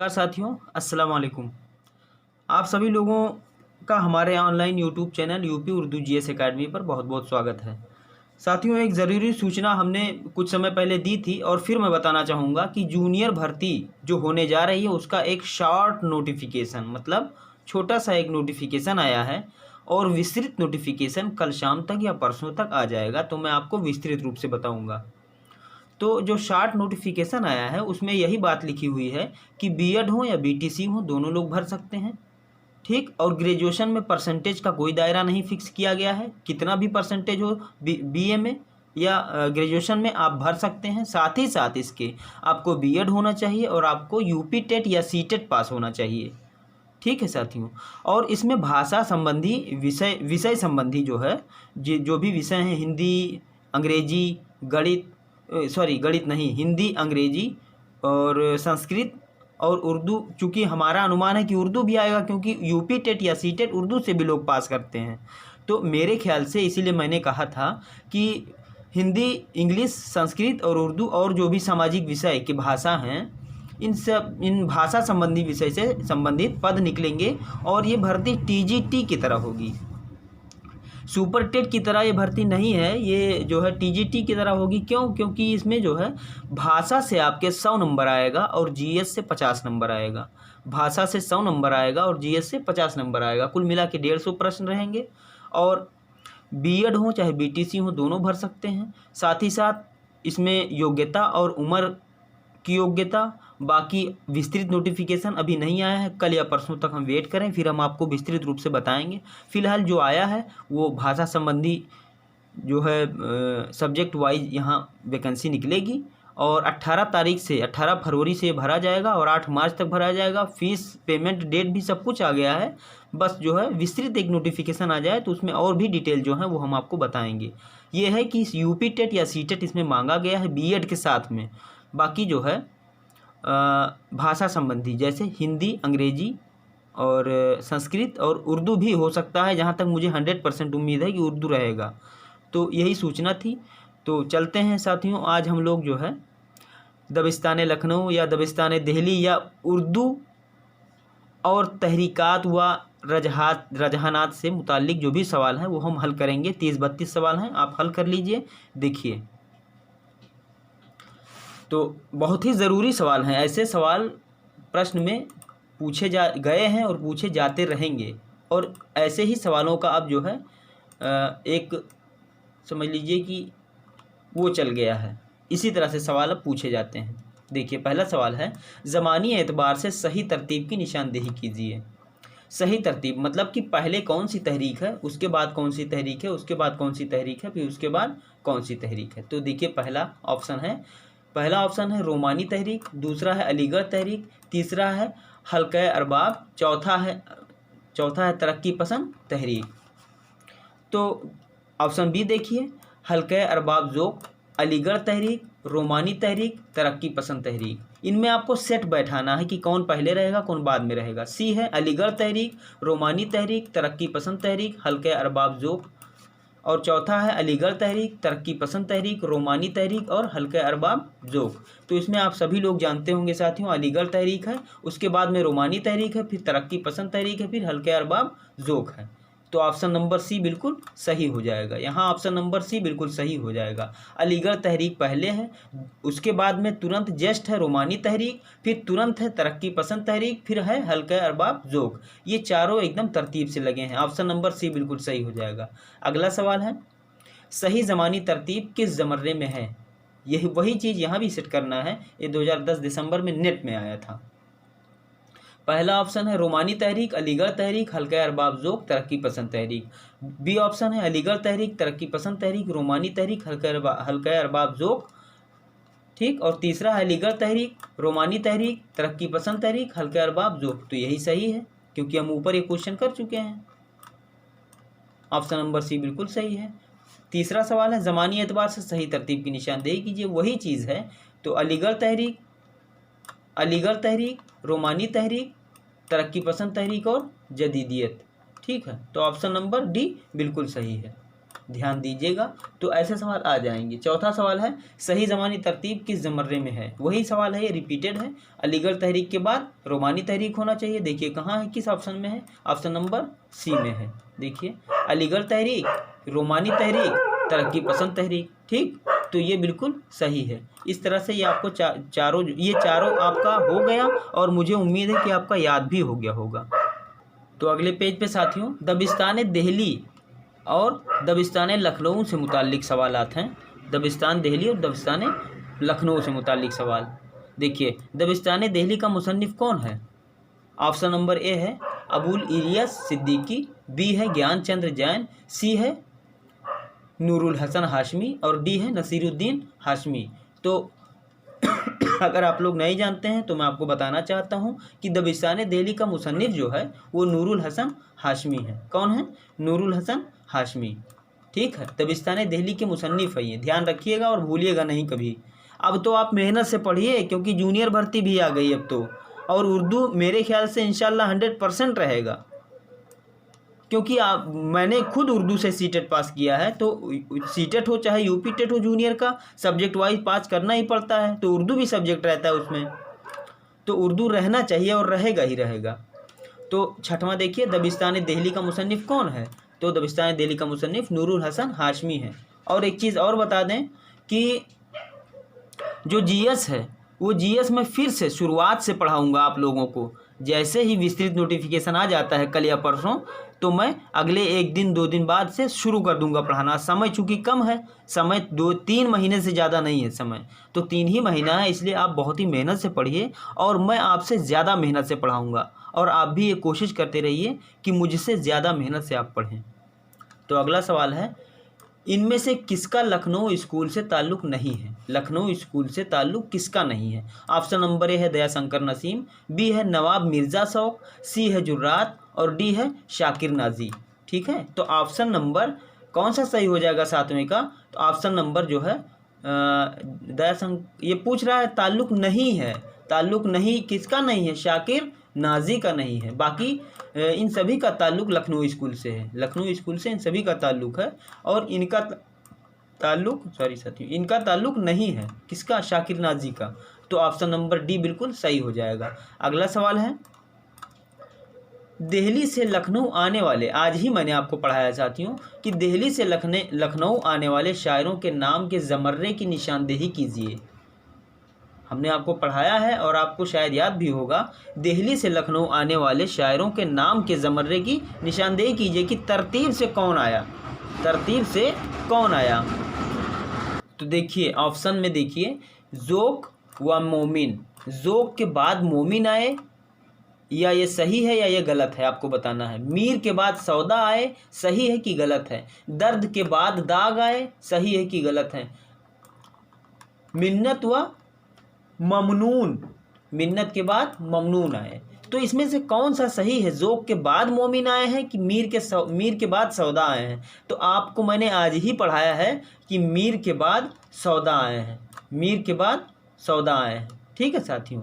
नमस्कार साथियों, अस्सलाम वालेकुम। आप सभी लोगों का हमारे online YouTube channel UP Urdu GS academy पर बहुत बहुत स्वागत है। साथियों, एक ज़रूरी सूचना हमने कुछ समय पहले दी थी और फिर मैं बताना चाहूँगा कि जूनियर भर्ती जो होने जा रही है उसका एक शॉर्ट नोटिफिकेशन मतलब छोटा सा एक नोटिफिकेशन आया है और विस्तृत नोटिफिकेशन कल शाम तक या परसों तक आ जाएगा। तो मैं आपको विस्तृत रूप से बताऊँगा। तो जो शॉर्ट नोटिफिकेशन आया है उसमें यही बात लिखी हुई है कि बीएड हो या बीटीसी हो दोनों लोग भर सकते हैं। ठीक, और ग्रेजुएशन में परसेंटेज का कोई दायरा नहीं फिक्स किया गया है, कितना भी परसेंटेज हो बीए में या ग्रेजुएशन में आप भर सकते हैं। साथ ही साथ इसके आपको बीएड होना चाहिए और आपको यूपी टेट या सीटेट पास होना चाहिए। ठीक है साथियों, और इसमें भाषा संबंधी विषय विषय संबंधी जो है जो भी विषय हैं, हिंदी, अंग्रेजी, गणित, सॉरी गणित नहीं, हिंदी, अंग्रेजी और संस्कृत और उर्दू। चूँकि हमारा अनुमान है कि उर्दू भी आएगा क्योंकि यूपी टेट या सीटेट उर्दू से भी लोग पास करते हैं। तो मेरे ख्याल से इसीलिए मैंने कहा था कि हिंदी, इंग्लिश, संस्कृत और उर्दू और जो भी सामाजिक विषय की भाषा हैं इन भाषा संबंधी विषय से संबंधित पद निकलेंगे और ये भर्ती टीजीटी की तरह होगी। सुपर टेट की तरह ये भर्ती नहीं है, ये जो है टीजीटी की तरह होगी। क्यों? क्योंकि इसमें जो है भाषा से आपके 100 नंबर आएगा और जीएस से 50 नंबर आएगा। भाषा से 100 नंबर आएगा और जीएस से 50 नंबर आएगा। कुल मिला के 150 प्रश्न रहेंगे और बीएड हो चाहे बीटीसी हो दोनों भर सकते हैं। साथ ही साथ इसमें योग्यता और उम्र की योग्यता, बाकी विस्तृत नोटिफिकेशन अभी नहीं आया है, कल या परसों तक हम वेट करें, फिर हम आपको विस्तृत रूप से बताएंगे। फिलहाल जो आया है वो भाषा संबंधी जो है सब्जेक्ट वाइज यहाँ वैकेंसी निकलेगी और 18 तारीख से 18 फरवरी से भरा जाएगा और 8 मार्च तक भरा जाएगा। फीस, पेमेंट, डेट भी सब कुछ आ गया है। बस जो है विस्तृत एक नोटिफिकेशन आ जाए तो उसमें और भी डिटेल जो है वो हम आपको बताएंगे। ये है कि यूपी टेट या सीटेट इसमें मांगा गया है बीएड के साथ में। बाकी जो है भाषा संबंधी जैसे हिंदी, अंग्रेजी और संस्कृत और उर्दू भी हो सकता है। जहाँ तक मुझे 100% उम्मीद है कि उर्दू रहेगा। तो यही सूचना थी। तो चलते हैं साथियों, आज हम लोग जो है दबिस्तान लखनऊ या दबिस्तान दिल्ली या उर्दू और तहरीकात व रजहानात से मुताल्लिक जो भी सवाल हैं वो हम हल करेंगे। 30-32 सवाल हैं, आप हल कर लीजिए। देखिए, तो बहुत ही ज़रूरी सवाल हैं। ऐसे सवाल प्रश्न में पूछे गए हैं और पूछे जाते रहेंगे और ऐसे ही सवालों का अब जो है एक समझ लीजिए कि वो चल गया है। इसी तरह से सवाल अब पूछे जाते हैं। देखिए, पहला सवाल है, ज़मानी एतबार से सही तरतीब की निशानदेही कीजिए। सही तरतीब मतलब कि पहले कौन सी तहरीक है, उसके बाद कौन सी तहरीक है, उसके बाद कौन सी तहरीक है, फिर उसके बाद कौन सी तहरीक है। तो देखिए, पहला ऑप्शन है रोमानी तहरीक, दूसरा है अलीगढ़ तहरीक, तीसरा है हल्का अरबाब, चौथा है तरक्की पसंद तहरीक। तो ऑप्शन बी देखिए, हल्का अरबाब ज़ोक, अलीगढ़ तहरीक, रोमानी तहरीक, तरक्की पसंद तहरीक। इनमें आपको सेट बैठाना है कि कौन पहले रहेगा कौन बाद में रहेगा। सी है अलीगढ़ तहरीक, रोमानी तहरीक, तरक्की पसंद तहरीक, हल्का अरबाब ज़ोक, और चौथा है अलीगढ़ तहरीक, तरक्की पसंद तहरीक, रोमानी तहरीक और हल्का अरबाब ज़ोक। तो इसमें आप सभी लोग जानते होंगे साथियों, अलीगढ़ तहरीक है, उसके बाद में रोमानी तहरीक है, फिर तरक्की पसंद तहरीक है, फिर हल्का अरबाब ज़ोक है। तो ऑप्शन नंबर सी बिल्कुल सही हो जाएगा। यहाँ ऑप्शन नंबर सी बिल्कुल सही हो जाएगा। अलीगढ़ तहरीक पहले है, उसके बाद में तुरंत जस्ट है रोमानी तहरीक, फिर तुरंत है तरक्की पसंद तहरीक, फिर है हल्का अरबाब ज़ोक। ये चारों एकदम तरतीब से लगे हैं। ऑप्शन नंबर सी बिल्कुल सही हो जाएगा। अगला सवाल है, सही ज़मानी तरतीब किस ज़मरे में है। यही वही चीज़ यहाँ भी सेट करना है। ये 2010 दिसंबर में नेट में आया था। पहला ऑप्शन है रोमानी तहरीक, अलीगढ़ तहरीक, हल्का अरबाब ज़ोक, तरक्की पसंद तहरीक। बी ऑप्शन है अलीगढ़ तहरीक, तरक्की पसंद तहरीक, रोमानी तहरीक, हल्का अरबाब ज़ोक। ठीक, और तीसरा है अलीगढ़ तहरीक, रोमानी तहरीक, तरक्की पसंद तहरीक, हल्का अरबाब ज़ोक। तो यही सही है क्योंकि हम ऊपर ये क्वेश्चन कर चुके हैं। ऑप्शन नंबर सी बिल्कुल सही है। तीसरा सवाल है, ज़मानी एतबार से सही तरतीब की निशानदेही कीजिए। वही चीज़ है। तो अलीगढ़ तहरीक, रोमानी तहरीक, तरक्की पसंद तहरीक और जदीदियत। ठीक है, तो ऑप्शन नंबर डी बिल्कुल सही है। ध्यान दीजिएगा, तो ऐसे सवाल आ जाएंगे। चौथा सवाल है सही ज़मानी तरतीब किस ज़मर्रे में है। वही सवाल है, ये रिपीटेड है। अलीगढ़ तहरीक के बाद रोमानी तहरीक होना चाहिए। देखिए कहाँ है, किस ऑप्शन में है, ऑप्शन नंबर सी में है। देखिए अलीगढ़ तहरीक, रोमानी तहरीक, तरक्की पसंद तहरीक। ठीक, तो ये बिल्कुल सही है। इस तरह से ये आपको चारों आपका हो गया, और मुझे उम्मीद है कि आपका याद भी हो गया होगा। तो अगले पेज पे साथियों दबिस्तान दिल्ली और दबिस्तान लखनऊ से मुताल्लिक सवालात हैं। दबिस्तान दिल्ली और दबिस्तान लखनऊ से मुताल्लिक सवाल। देखिए दबिस्तान दिल्ली का मुसन्निफ़ कौन है। ऑप्शन नंबर ए है अबुल इलियास सिद्दीकी, बी है ज्ञान चंद्र जैन, सी है नूरुल हसन हाशमी, और डी है नसीरुद्दीन हाशमी। तो अगर आप लोग नहीं जानते हैं तो मैं आपको बताना चाहता हूं कि दबिस्तान दिल्ली का मुसन्निफ़ जो है वो नूरुल हसन हाशमी है। कौन है, नूरुल हसन हाशमी। ठीक है, दबिस्तान दिल्ली के मुसन्निफ़ है ये, ध्यान रखिएगा और भूलिएगा नहीं कभी। अब तो आप मेहनत से पढ़िए, क्योंकि जूनियर भर्ती भी आ गई अब तो, और उर्दू मेरे ख्याल से इंशाल्लाह 100% रहेगा, क्योंकि मैंने खुद उर्दू से सीटेट पास किया है। तो सीटेट हो चाहे यूपी टेट हो, जूनियर का सब्जेक्ट वाइज पास करना ही पड़ता है, तो उर्दू भी सब्जेक्ट रहता है उसमें, तो उर्दू रहना चाहिए और रहेगा ही रहेगा। तो छठवां देखिए दबिस्तान दिल्ली का मुसन्निफ़ कौन है। तो दबिस्तान दिल्ली का मुसन्निफ़ नूरुल हसन हाशमी है। और एक चीज़ और बता दें कि जो जीएस है वो जीएस में फिर से शुरुआत से पढ़ाऊँगा आप लोगों को। जैसे ही विस्तृत नोटिफिकेशन आ जाता है कल या परसों, तो मैं अगले 1 दिन 2 दिन बाद से शुरू कर दूंगा पढ़ाना। समय चूँकि कम है, समय 2-3 महीने से ज़्यादा नहीं है समय, तो 3 ही महीना है, इसलिए आप बहुत ही मेहनत से पढ़िए और मैं आपसे ज़्यादा मेहनत से पढ़ाऊँगा। और आप भी ये कोशिश करते रहिए कि मुझसे ज़्यादा मेहनत से आप पढ़ें। तो अगला सवाल है इनमें से किसका लखनऊ स्कूल से ताल्लुक़ नहीं है। लखनऊ स्कूल से ताल्लुक़ किसका नहीं है। ऑप्शन नंबर ए है दयाशंकर नसीम, बी है नवाब मिर्ज़ा शौक, सी है जुर्रात, और डी है शाकिर नाजी। ठीक है, तो ऑप्शन नंबर कौन सा सही हो जाएगा सातवें का। तो ऑप्शन नंबर जो है ये पूछ रहा है ताल्लुक़ नहीं है, ताल्लुक़ नहीं किसका नहीं है, शाकिर नाजी का नहीं है। बाकी इन सभी का ताल्लुक़ लखनऊ स्कूल से है, लखनऊ स्कूल से इन सभी का ताल्लुक़ है, और इनका ताल्लुक़ साथियों इनका ताल्लुक़ नहीं है, किसका, शाकिर नाजी का। तो ऑप्शन नंबर डी बिल्कुल सही हो जाएगा। अगला सवाल है दिल्ली से लखनऊ आने वाले, आज ही मैंने आपको पढ़ाया साथियों कि दिल्ली से लखनऊ आने वाले शायरों के नाम के ज़मर्रे की निशानदेही कीजिए। हमने आपको पढ़ाया है और आपको शायद याद भी होगा। दिल्ली से लखनऊ आने वाले शायरों के नाम के ज़मर्रे की निशानदेही कीजिए कि तरतीब से कौन आया, तरतीब से कौन आया। तो देखिए ऑप्शन में देखिए ज़ोक व मोमिन, ज़ोक के बाद मोमिन आए, या ये सही है या ये गलत है आपको बताना है। मीर के बाद सौदा आए, सही है कि गलत है। दर्द के बाद दाग आए, सही है कि गलत है। मिन्नत व ममनून, मिन्नत के बाद ममनून आए, तो इसमें से कौन सा सही है। ज़ोक के बाद मोमिन आए हैं कि मीर के बाद सौदा आए हैं। तो आपको मैंने आज ही पढ़ाया है कि मीर के बाद सौदा आए हैं, मीर के बाद सौदा आए हैं। ठीक है साथियों,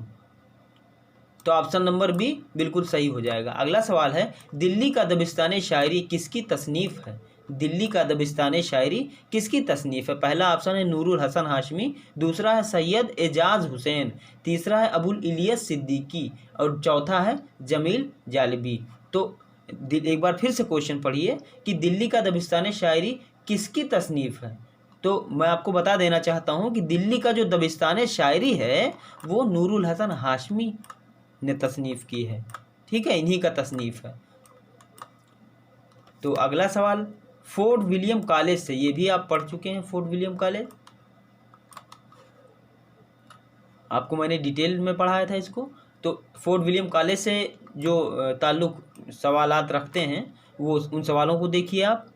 तो ऑप्शन नंबर बी बिल्कुल सही हो जाएगा। अगला सवाल है दिल्ली का दबिस्तान शायरी किसकी तसनीफ़ है। दिल्ली का दबिस्तान शायरी किसकी तसनीफ़ है। पहला ऑप्शन है नूरुल हसन हाशमी, दूसरा है सैयद एजाज हुसैन, तीसरा है अबुल इलियास सिद्दीकी, और चौथा है जमील जालिबी। तो एक बार फिर से क्वेश्चन पढ़िए कि दिल्ली का दबिस्तान शायरी किसकी तसनीफ़ है। तो मैं आपको बता देना चाहता हूँ कि दिल्ली का जो दबिस्तान शायरी है वो नूरुल हसन हाशमी ने तसनीफ़ की है। ठीक है, इन्हीं का तसनीफ़ है। तो अगला सवाल फोर्ट विलियम कॉलेज से, ये भी आप पढ़ चुके हैं। फोर्ट विलियम कॉलेज आपको मैंने डिटेल में पढ़ाया था इसको। तो फोर्ट विलियम कॉलेज से जो ताल्लुक़ सवालात रखते हैं वो उन सवालों को देखिए आप,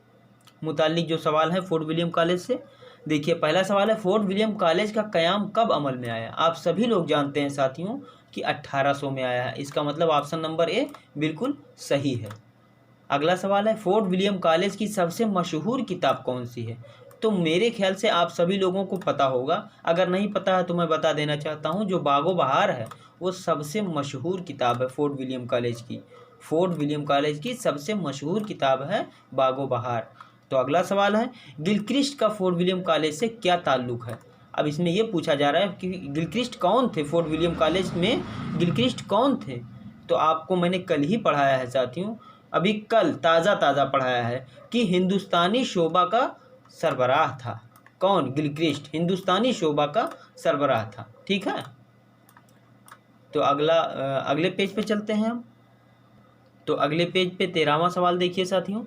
मुताल्लिक़ जो सवाल है फोर्ट विलियम कॉलेज से। देखिए पहला सवाल है फोर्ट विलियम कॉलेज का क़याम कब अमल में आया। आप सभी लोग जानते हैं साथियों कि 1800 में आया है, इसका मतलब ऑप्शन नंबर ए बिल्कुल सही है। अगला सवाल है फोर्ट विलियम कॉलेज की सबसे मशहूर किताब कौन सी है। तो मेरे ख्याल से आप सभी लोगों को पता होगा, अगर नहीं पता है तो मैं बता देना चाहता हूँ, जो बागो बहार है वो सबसे मशहूर किताब है फोर्ट विलियम कॉलेज की। फोर्ट विलियम कॉलेज की सबसे मशहूर किताब है बागो बहार। तो अगला सवाल है, गिलक्रिस्ट का फोर्ट विलियम कॉलेज से क्या ताल्लुक़ है। अब इसमें यह पूछा जा रहा है कि गिलक्रिस्ट कौन थे, फोर्ट विलियम कॉलेज में गिलक्रिस्ट कौन थे। तो आपको मैंने कल ही पढ़ाया है साथियों, अभी कल ताज़ा पढ़ाया है कि हिंदुस्तानी शोभा का सरबराह था। कौन? गिलक्रिस्ट हिंदुस्तानी शोभा का सरबराह था। ठीक है, तो अगले पेज पे चलते हैं हम। तो अगले पेज पे 13वां सवाल देखिए साथियों,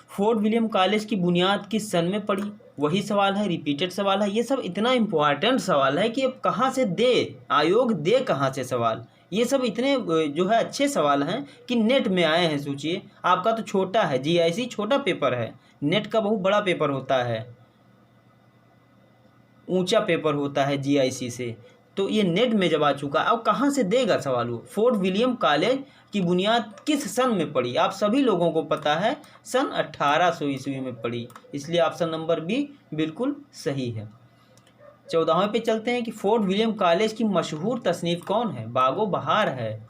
फोर्ट विलियम कॉलेज की बुनियाद किस सन में पड़ी। वही सवाल है, रिपीटेड सवाल है। ये सब इतना इम्पोर्टेंट सवाल है कि अब कहाँ से दे, आयोग दे कहाँ से सवाल। ये सब इतने जो है अच्छे सवाल हैं कि नेट में आए हैं। सोचिए, आपका तो छोटा है, जीआईसी छोटा पेपर है, नेट का बहुत बड़ा पेपर होता है, ऊंचा पेपर होता है जीआईसी से। तो ये नेट में जब आ चुका है, अब कहाँ से देगा सवाल वो। फोर्ट विलियम कॉलेज की बुनियाद किस सन में पड़ी, आप सभी लोगों को पता है, सन 1800 ईस्वी में पड़ी। इसलिए ऑप्शन नंबर बी बिल्कुल सही है। 14वें पे चलते हैं कि फोर्ट विलियम कॉलेज की मशहूर तसनीफ कौन है। बागो बहार है।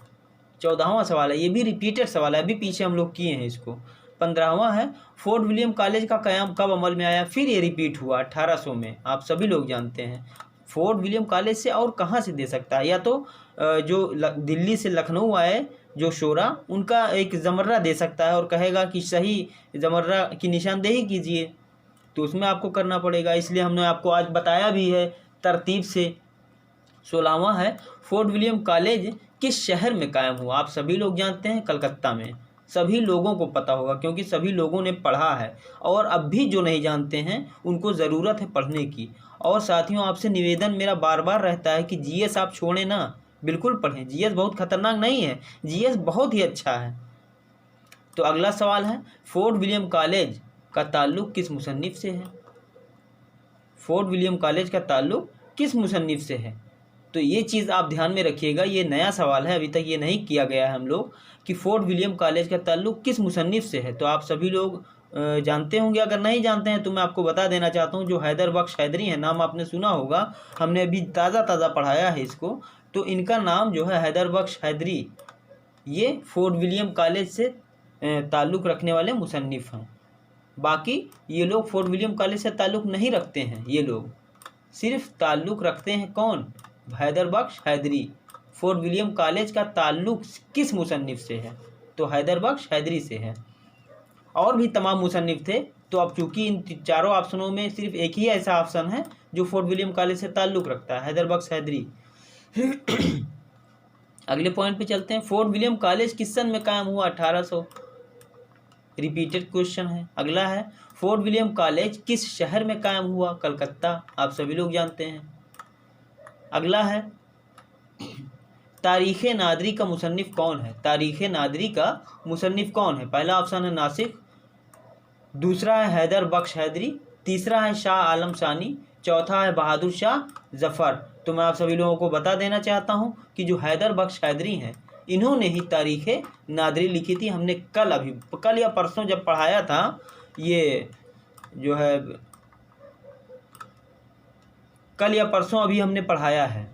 14वां सवाल है, ये भी रिपीटेड सवाल है, अभी पीछे हम लोग किए हैं इसको। 15वां है, फोर्ट विलियम कॉलेज का क़याम कब अमल में आया। फिर ये रिपीट हुआ 1800 में, आप सभी लोग जानते हैं। फोर्ट विलियम कॉलेज से और कहाँ से दे सकता है, या तो जो दिल्ली से लखनऊ आए जो शोरा, उनका एक ज़मर्रा दे सकता है और कहेगा कि सही ज़मर्रा की निशानदेही कीजिए, तो उसमें आपको करना पड़ेगा। इसलिए हमने आपको आज बताया भी है तरतीब से। 16वां है, फोर्ट विलियम कॉलेज किस शहर में कायम हुआ। आप सभी लोग जानते हैं, कलकत्ता में। सभी लोगों को पता होगा क्योंकि सभी लोगों ने पढ़ा है, और अब भी जो नहीं जानते हैं उनको ज़रूरत है पढ़ने की। और साथियों, आपसे निवेदन मेरा बार बार रहता है कि जीएस आप छोड़ें ना, बिल्कुल पढ़ें। जीएस बहुत खतरनाक नहीं है, जीएस बहुत ही अच्छा है। तो अगला सवाल है, फोर्ट विलियम कॉलेज का ताल्लुक़ किस मुसन्निफ़ से है। फोर्ट विलियम कॉलेज का ताल्लुक़ किस मुसन्निफ़ से है। तो ये चीज़ आप ध्यान में रखिएगा, ये नया सवाल है, अभी तक ये नहीं किया गया है हम लोग कि फोर्ट विलियम कॉलेज का ताल्लुक़ किस मुसन्निफ़ से है। तो आप सभी लोग जानते होंगे, अगर नहीं जानते हैं तो मैं आपको बता देना चाहता हूँ, जो हैदर बख्श हैदरी है, नाम आपने सुना होगा, हमने अभी ताज़ा पढ़ाया है इसको। तो इनका नाम जो है हैदर बख्श हैदरी, ये फोर्ट विलियम कॉलेज से ताल्लुक़ रखने वाले मुसन्निफ़ हैं। बाकी ये लोग फोर्ट विलियम कॉलेज से ताल्लुक़ नहीं रखते हैं, ये लोग सिर्फ ताल्लुक़ रखते हैं कौन, हैदर बख्श हैदरी। फोर्ट विलियम कॉलेज का ताल्लुक़ किस मुसन्निफ़ से है, तो हैदर बख्श हैदरी से है। और भी तमाम मुसन्निफ़ थे, तो अब चूँकि इन चारों ऑप्शनों में सिर्फ एक ही ऐसा ऑप्शन है जो फोर्ट विलियम कॉलेज से ताल्लुक़ रखता है, हैदर बख्श हैदरी। अगले पॉइंट पे चलते हैं, फोर्ट विलियम कॉलेज किस सन में कायम हुआ। 1800, रिपीटेड क्वेश्चन है। अगला है, फोर्ट विलियम कॉलेज किस शहर में कायम हुआ। कलकत्ता, आप सभी लोग जानते हैं। अगला है, तारीख़ नादरी का मुसन्निफ़ कौन है। तारीख़ नादरी का मुसन्निफ़ कौन है। पहला ऑप्शन है नासिक, दूसरा है हैदर बख्श हैदरी, तीसरा है शाह आलम सानी, चौथा है बहादुर शाह जफ़र। तो मैं आप सभी लोगों को बता देना चाहता हूं कि जो हैदर बख्श हैदरी हैं, इन्होंने ही तारीख़ नादरी लिखी थी। हमने कल या परसों जब पढ़ाया था, ये जो है कल या परसों अभी हमने पढ़ाया है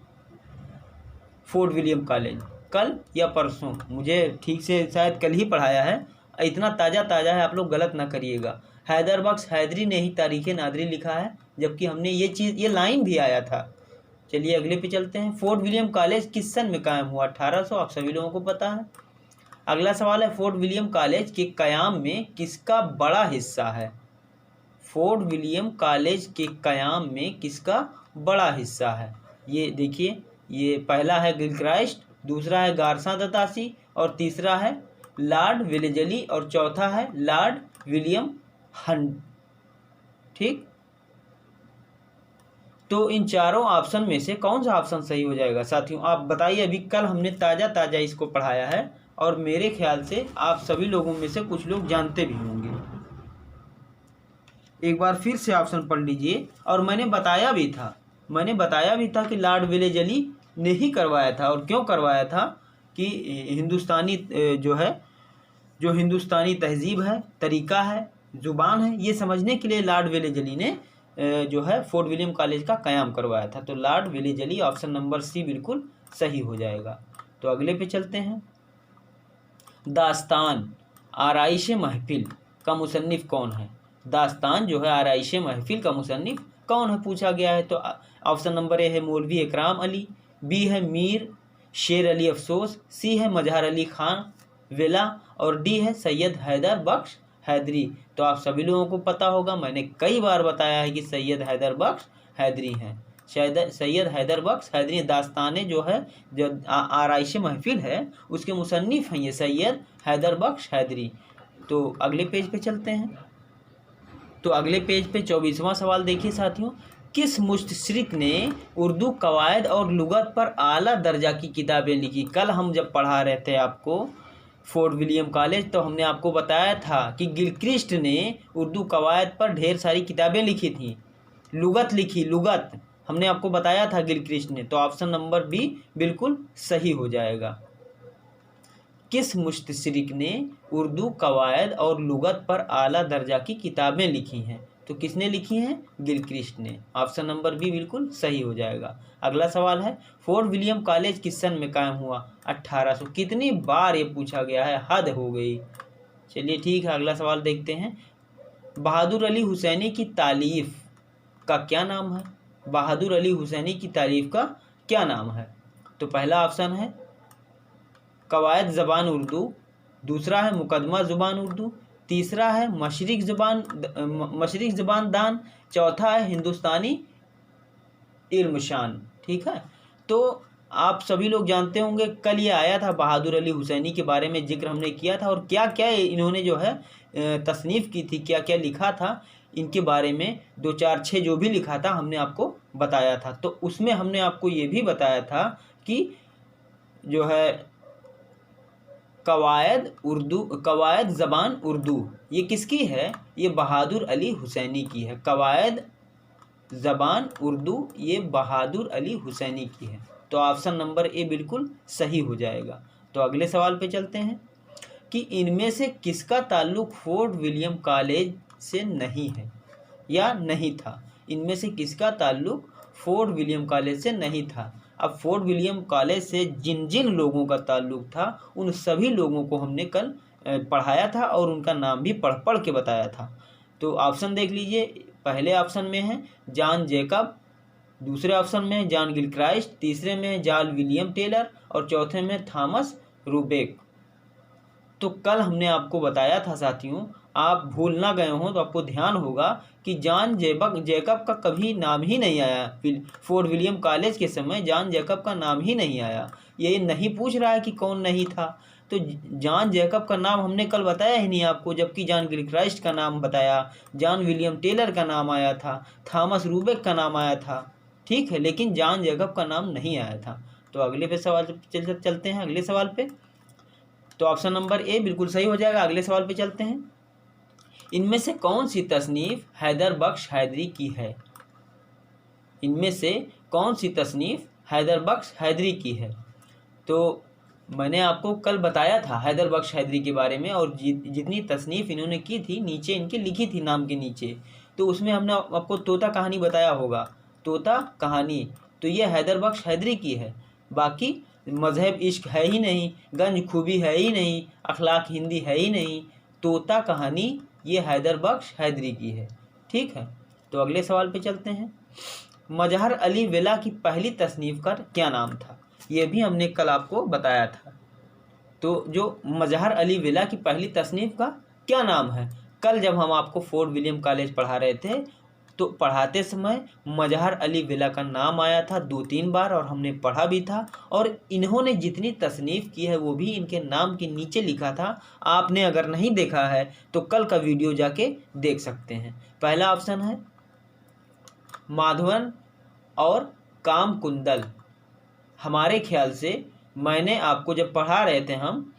फोर्ट विलियम कॉलेज, कल या परसों, मुझे ठीक से शायद कल ही पढ़ाया है। इतना ताज़ा है, आप लोग गलत ना करिएगा। हैदर बख्श हैदरी ने ही तारीख़ नादरी लिखा है, जबकि हमने ये लाइन भी आया था। चलिए अगले पे चलते हैं, फोर्ट विलियम कॉलेज किस सन में कायम हुआ। 1800, आप सभी लोगों को पता है। अगला सवाल है, फोर्ट विलियम कॉलेज के क़याम में किसका बड़ा हिस्सा है। फोर्ट विलियम कॉलेज के क़याम में किसका बड़ा हिस्सा है। ये देखिए, ये पहला है गिलक्राइस्ट, दूसरा है गारसा दतासी, और तीसरा है लॉर्ड वेलेजली, और चौथा है लॉर्ड विलियम हंट। ठीक, तो इन चारों ऑप्शन में से कौन सा ऑप्शन सही हो जाएगा साथियों, आप बताइए। अभी कल हमने ताज़ा इसको पढ़ाया है, और मेरे ख्याल से आप सभी लोगों में से कुछ लोग जानते भी होंगे। एक बार फिर से ऑप्शन पढ़ लीजिए। और मैंने बताया भी था कि लॉर्ड वेलेजली ने ही करवाया था। और क्यों करवाया था कि हिंदुस्तानी जो हिंदुस्तानी तहजीब है, तरीक़ा है, ज़ुबान है, ये समझने के लिए लॉर्ड वेलेजली ने जो है फोर्ट विलियम कॉलेज का क़याम करवाया था। तो lord Wellesley, option number C बिल्कुल सही हो जाएगा। तो अगले पे चलते हैं, दास्तान आराइश महफिल का मुसन्निफ़ कौन है। दास्तान जो है आराइश महफिल का मुसन्निफ कौन है पूछा गया है। तो ऑप्शन नंबर ए है मौलवी इकराम अली, बी है मीर शेर अली अफसोस, सी है मजहर अली खान वेला और डी है सैयद हैदर बख्श हैदरी। तो आप सभी लोगों को पता होगा, मैंने कई बार बताया है कि सैयद हैदर बख्श हैदरी हैं। सैयद हैदर बख्श हैदरी दास्ताने जो है, जो आराइश महफिल है, उसके मुसन्निफ हैं ये सैयद हैदर बख्श हैदरी। तो अगले पेज पे चलते हैं। तो अगले पेज पे 24वां सवाल देखिए साथियों, किस मुस्तशरिक ने उर्दू कवायद और लुगत पर आला दर्जा की किताबें लिखी। कल हम जब पढ़ा रहे थे आपको फोर्ट विलियम कॉलेज, तो हमने आपको बताया था कि गिलक्रिस्ट ने उर्दू कवायद पर ढेर सारी किताबें लिखी थी, लुगत लिखी, लुगत हमने आपको बताया था गिलक्रिस्ट ने। तो ऑप्शन नंबर बी बिल्कुल सही हो जाएगा। किस मुस्तशरिक ने उर्दू कवायद और लुगत पर आला दर्जा की किताबें लिखी हैं। तो किसने लिखी हैं, गिलक्रिस्ट ने। ऑप्शन नंबर बी बिल्कुल सही हो जाएगा। अगला सवाल है, फोर्ट विलियम कॉलेज किस सन में कायम हुआ। 1800। कितनी बार ये पूछा गया है, हद हो गई। चलिए ठीक है, अगला सवाल देखते हैं। बहादुर अली हुसैनी की तालीफ का क्या नाम है। बहादुर अली हुसैनी की तालीफ का क्या नाम है। तो पहला ऑप्शन है कवायद ज़बान उर्दू, दूसरा है मुकदमा ज़ुबान उर्दू, तीसरा है मशरिक ज़बान दान, चौथा है हिंदुस्तानी इल्मशान। ठीक है, तो आप सभी लोग जानते होंगे, कल ये आया था, बहादुर अली हुसैनी के बारे में जिक्र हमने किया था, और क्या क्या इन्होंने जो है तसनीफ़ की थी, क्या क्या लिखा था, इनके बारे में 2 4 6 जो भी लिखा था हमने आपको बताया था। तो उसमें हमने आपको ये भी बताया था कि जो है कवायद ज़बान उर्दू ये किसकी है, ये बहादुर अली हुसैनी की है। कवायद ज़बान उर्दू ये बहादुर अली हुसैनी की है। तो ऑप्शन नंबर ए बिल्कुल सही हो जाएगा। तो अगले सवाल पे चलते हैं कि इनमें से किसका ताल्लुक़ फोर्ट विलियम कॉलेज से नहीं है या नहीं था। इनमें से किसका ताल्लुक़ फोर्ट विलियम कॉलेज से नहीं था। अब फोर्ट विलियम कॉलेज से जिन जिन लोगों का ताल्लुक़ था, उन सभी लोगों को हमने कल पढ़ाया था और उनका नाम भी पढ़ के बताया था। तो ऑप्शन देख लीजिए, पहले ऑप्शन में है जॉन जैकब, दूसरे ऑप्शन में है जॉन गिलक्राइस्ट, तीसरे में है जॉन विलियम टेलर और चौथे में थॉमस रूबेक। तो कल हमने आपको बताया था साथियों, आप भूल ना गए हों तो आपको ध्यान होगा कि जॉन जैकब का कभी नाम ही नहीं आया। फोर्ट विलियम कॉलेज के समय जॉन जैकब का नाम ही नहीं आया। ये नहीं पूछ रहा है कि कौन नहीं था। तो जॉन जैकब का नाम हमने कल बताया ही नहीं आपको, जबकि जॉन गिलक्राइस्ट का नाम बताया, जॉन विलियम टेलर का नाम आया था, थॉमस रूबेक का नाम आया था। ठीक है, लेकिन जॉन जैकब का नाम नहीं आया था। तो अगले पे सवाल चलते हैं, अगले सवाल पे। तो ऑप्शन नंबर ए बिल्कुल सही हो जाएगा। अगले सवाल पे चलते हैं। इनमें से कौन सी तसनीफ़ हैदर बख्श हैदरी की है। इनमें से कौन सी तसनीफ़ हैदर बख्श हैदरी की है। तो मैंने आपको कल बताया था हैदर बख्श हैदरी के बारे में, और जितनी तसनीफ़ इन्होंने की थी नीचे इनके लिखी थी नाम के नीचे, तो उसमें हमने आपको तोता कहानी बताया होगा, तोता कहानी, तो ये हैदर बख्श हैदरी की है। बाकी मज़हब इश्क है ही नहीं, गंज खूबी है ही नहीं, अखलाक हिंदी है ही नहीं, तोता कहानी ये हैदर बख्श हैदरी की है। ठीक है, तो अगले सवाल पे चलते हैं। मजहर अली वेला की पहली तसनीफ़ का क्या नाम था। ये भी हमने कल आपको बताया था। तो जो मजहर अली वेला की पहली तसनीफ़ का क्या नाम है, कल जब हम आपको फोर्ट विलियम कॉलेज पढ़ा रहे थे तो पढ़ाते समय मजहर अली वेला का नाम आया था 2-3 बार, और हमने पढ़ा भी था, और इन्होंने जितनी तसनीफ़ की है वो भी इनके नाम के नीचे लिखा था। आपने अगर नहीं देखा है तो कल का वीडियो जाके देख सकते हैं। पहला ऑप्शन है माधवन और काम कुंदल। हमारे ख्याल से मैंने आपको जब पढ़ा रहे थे हम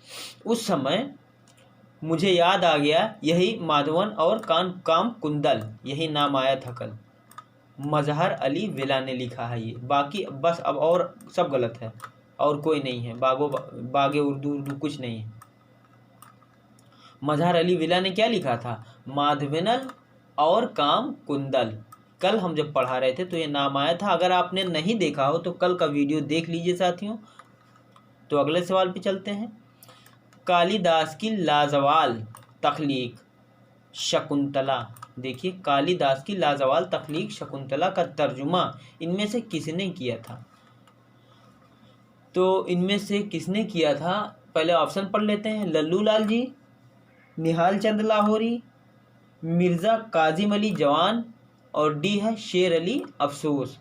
उस समय मुझे याद आ गया, यही माधवन और काम कुंदल यही नाम आया था कल। मजहर अली वेला ने लिखा है ये, बाकी बस अब और सब गलत है, और कोई नहीं है, बागे उर्दू कुछ नहीं है। मजहर अली वेला ने क्या लिखा था, माधवनल और काम कुंदल। कल हम जब पढ़ा रहे थे तो ये नाम आया था। अगर आपने नहीं देखा हो तो कल का वीडियो देख लीजिए साथियों। तो अगले सवाल पे चलते हैं। कालिदास की लाजवाल तख्लीक शकुंतला देखिए, कालिदास की लाजवाब तख्लीक शकुंतला का तर्जुमा इनमें से किसने किया था? तो इनमें से किसने किया था, पहले ऑप्शन पढ़ लेते हैं। लल्लू लाल जी, निहाल चंद लाहौरी, मिर्ज़ा काजिम अली जवान, और डी है शेर अली अफसोस।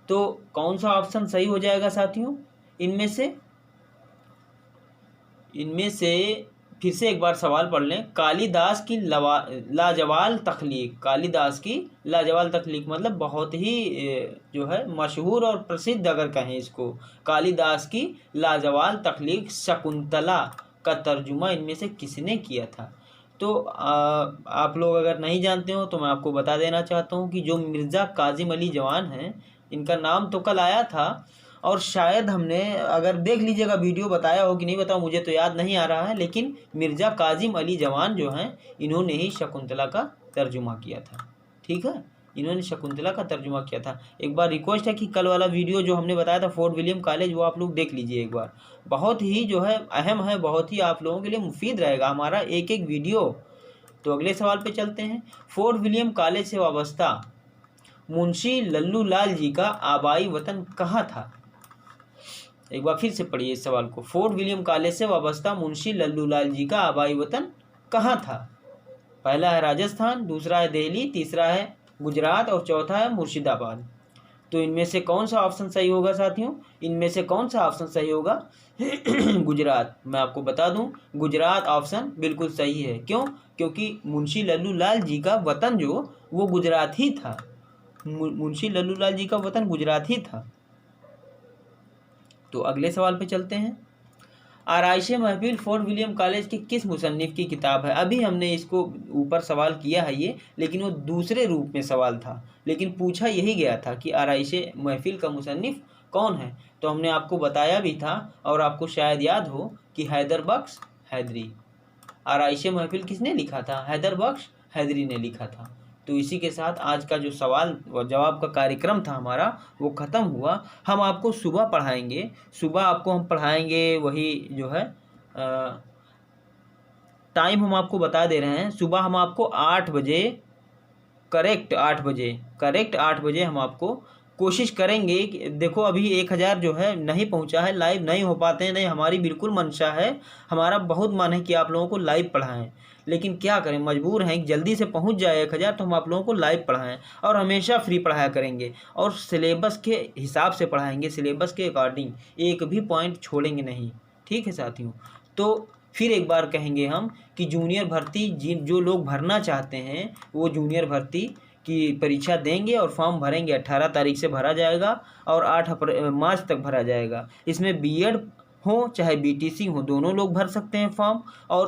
तो कौन सा ऑप्शन सही हो जाएगा साथियों? इनमें से फिर से एक बार सवाल पढ़ लें। कालिदास की लाजवाल तख्लीक, कालिदास की लाजवाल तख्लीक मतलब बहुत ही जो है मशहूर और प्रसिद्ध, अगर कहें इसको, कालिदास की लाजवाल तख्लीक शकुंतला का तर्जुमा इनमें से किसने किया था? तो आप लोग अगर नहीं जानते हो तो मैं आपको बता देना चाहता हूँ कि जो मिर्ज़ा काजिम अली जवान हैं, इनका नाम तो कल आया था, और शायद हमने, अगर देख लीजिएगा वीडियो, बताया हो कि नहीं बताओ मुझे तो याद नहीं आ रहा है, लेकिन मिर्ज़ा काजिम अली जवान जो हैं, इन्होंने ही शकुंतला का तर्जुमा किया था। ठीक है, इन्होंने शकुंतला का तर्जुमा किया था। एक बार रिक्वेस्ट है कि कल वाला वीडियो जो हमने बताया था फोर्ट विलियम कॉलेज, वो आप लोग देख लीजिए एक बार, बहुत ही जो है अहम है, बहुत ही आप लोगों के लिए मुफीद रहेगा हमारा एक एक वीडियो। तो अगले सवाल पे चलते हैं। फोर्ट विलियम कॉलेज से वाबस्ता मुंशी लल्लू लाल जी का आबाई वतन कहाँ था? एक बार फिर से पढ़िए इस सवाल को। फोर्ट विलियम कॉलेज से वाबस्ता मुंशी लल्लू लाल जी का आबाई वतन कहाँ था? पहला है राजस्थान, दूसरा है दिल्ली, तीसरा है गुजरात, और चौथा है मुर्शिदाबाद। तो इनमें से कौन सा ऑप्शन सही होगा साथियों? इनमें से कौन सा ऑप्शन सही होगा? गुजरात। मैं आपको बता दूं, गुजरात ऑप्शन बिल्कुल सही है। क्यों? क्योंकि मुंशी लल्लू लाल जी का वतन जो वो गुजरात ही था। मुंशी लल्लू लाल जी का वतन गुजरात ही था। तो अगले सवाल पे चलते हैं। आराइशे महफिल फोर्ट विलियम कॉलेज के किस मुसन्निफ की किताब है? अभी हमने इसको ऊपर सवाल किया है ये, लेकिन वो दूसरे रूप में सवाल था, लेकिन पूछा यही गया था कि आराइशे महफिल का मुसन्निफ कौन है। तो हमने आपको बताया भी था, और आपको शायद याद हो कि हैदर बख्श हैदरी। आराइशे महफिल किसने लिखा था? हैदर बख्श हैदरी ने लिखा था। तो इसी के साथ आज का जो सवाल व जवाब का कार्यक्रम था हमारा वो ख़त्म हुआ। हम आपको सुबह पढ़ाएंगे, सुबह आपको हम पढ़ाएंगे वही जो है टाइम हम आपको बता दे रहे हैं। सुबह हम आपको 8 बजे करेक्ट 8 बजे हम आपको कोशिश करेंगे कि देखो अभी 1000 जो है नहीं पहुंचा है, लाइव नहीं हो पाते हैं, नहीं हमारी बिल्कुल मंशा है, हमारा बहुत मन है कि आप लोगों को लाइव पढ़ाएं, लेकिन क्या करें, मजबूर हैं, जल्दी से पहुंच जाए 1000 तो हम आप लोगों को लाइव पढ़ाएं, और हमेशा फ्री पढ़ाया करेंगे, और सिलेबस के हिसाब से पढ़ाएंगे, सिलेबस के अकॉर्डिंग, एक भी पॉइंट छोड़ेंगे नहीं। ठीक है साथियों, तो फिर एक बार कहेंगे हम कि जूनियर भर्ती जो लोग भरना चाहते हैं वो जूनियर भर्ती की परीक्षा देंगे और फॉर्म भरेंगे। 18 तारीख से भरा जाएगा और 8 मार्च तक भरा जाएगा। इसमें बीएड हो चाहे बीटीसी हो, दोनों लोग भर सकते हैं फॉर्म, और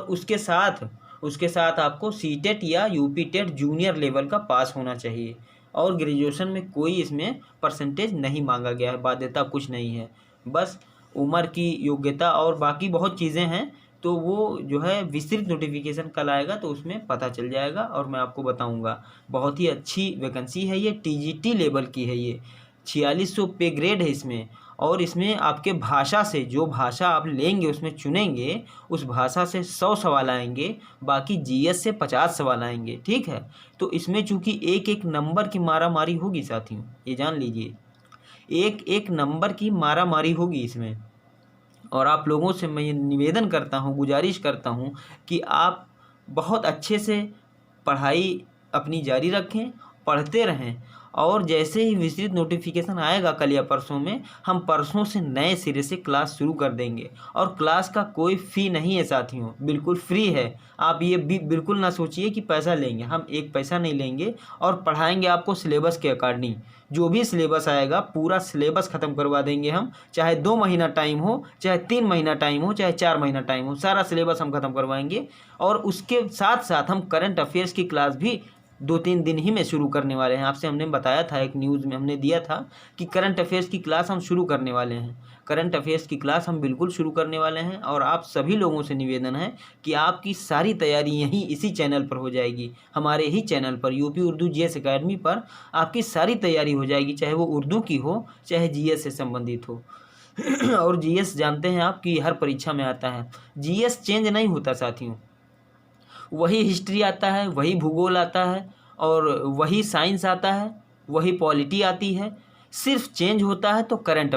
उसके साथ आपको सीटेट या यूपी टेट जूनियर लेवल का पास होना चाहिए, और ग्रेजुएशन में कोई इसमें परसेंटेज नहीं मांगा गया है, बाध्यता कुछ नहीं है, बस उम्र की योग्यता और बाकी बहुत चीज़ें हैं। तो वो जो है विस्तृत नोटिफिकेशन कल आएगा तो उसमें पता चल जाएगा और मैं आपको बताऊंगा। बहुत ही अच्छी वैकेंसी है ये, टीजीटी लेवल की है ये, 4600 पे ग्रेड है इसमें, और इसमें आपके भाषा से, जो भाषा आप लेंगे उसमें चुनेंगे, उस भाषा से 100 सवाल आएंगे, बाकी जीएस से 50 सवाल आएंगे। ठीक है, तो इसमें चूँकि एक एक नंबर की मारा मारी होगी साथियों, ये जान लीजिए, एक एक नंबर की मारा मारी होगी इसमें, और आप लोगों से मैं निवेदन करता हूँ, गुजारिश करता हूँ कि आप बहुत अच्छे से पढ़ाई अपनी जारी रखें, पढ़ते रहें, और जैसे ही विस्तृत नोटिफिकेशन आएगा कल या परसों में, हम परसों से नए सिरे से क्लास शुरू कर देंगे, और क्लास का कोई फ़ी नहीं है साथियों, बिल्कुल फ्री है। आप ये भी बिल्कुल ना सोचिए कि पैसा लेंगे, हम एक पैसा नहीं लेंगे, और पढ़ाएंगे आपको सिलेबस के अकॉर्डिंग। जो भी सिलेबस आएगा पूरा सिलेबस ख़त्म करवा देंगे हम, चाहे 2 महीना टाइम हो, चाहे 3 महीना टाइम हो, चाहे 4 महीना टाइम हो, सारा सिलेबस हम ख़त्म करवाएंगे। और उसके साथ साथ हम करंट अफेयर्स की क्लास भी 2-3 दिन ही में शुरू करने वाले हैं। आपसे हमने बताया था, एक न्यूज़ में हमने दिया था कि करंट अफेयर्स की क्लास हम शुरू करने वाले हैं। करंट अफेयर्स की क्लास हम बिल्कुल शुरू करने वाले हैं, और आप सभी लोगों से निवेदन है कि आपकी सारी तैयारी यहीं इसी चैनल पर हो जाएगी, हमारे ही चैनल पर, यूपी उर्दू जीएस एकेडमी पर आपकी सारी तैयारी हो जाएगी, चाहे वो उर्दू की हो चाहे जीएस से संबंधित हो। और जीएस जानते हैं आप कि हर परीक्षा में आता है, जीएस चेंज नहीं होता साथियों, वही हिस्ट्री आता है, वही भूगोल आता है, और वही साइंस आता है, वही पॉलिटी आती है। सिर्फ चेंज होता है तो करंट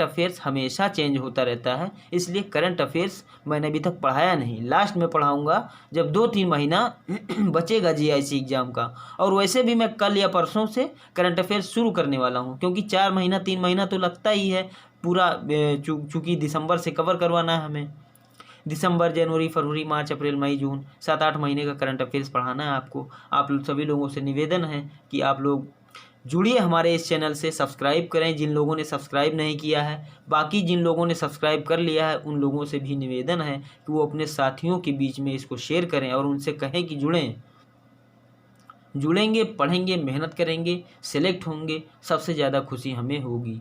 अफेयर्स हमेशा चेंज होता रहता है, इसलिए करंट अफेयर्स मैंने अभी तक पढ़ाया नहीं। लास्ट में पढ़ाऊंगा जब 2-3 महीना बचेगा जीआईसी एग्ज़ाम का। और वैसे भी मैं कल या परसों से करंट अफेयर्स शुरू करने वाला हूं, क्योंकि 4 महीना 3 महीना तो लगता ही है पूरा, चूँकि दिसंबर से कवर करवाना है हमें। दिसंबर, जनवरी, फरवरी, मार्च, अप्रैल, मई, जून, 7-8 महीने का करंट अफेयर्स पढ़ाना है आपको। आप सभी लोगों से निवेदन है कि आप लोग जुड़िए हमारे इस चैनल से, सब्सक्राइब करें जिन लोगों ने सब्सक्राइब नहीं किया है। बाकी जिन लोगों ने सब्सक्राइब कर लिया है उन लोगों से भी निवेदन है कि वो अपने साथियों के बीच में इसको शेयर करें और उनसे कहें कि जुड़ेंगे, पढ़ेंगे, मेहनत करेंगे, सेलेक्ट होंगे, सबसे ज़्यादा खुशी हमें होगी।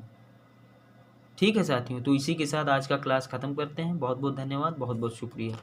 ठीक है साथियों, तो इसी के साथ आज का क्लास ख़त्म करते हैं। बहुत बहुत धन्यवाद, बहुत बहुत शुक्रिया।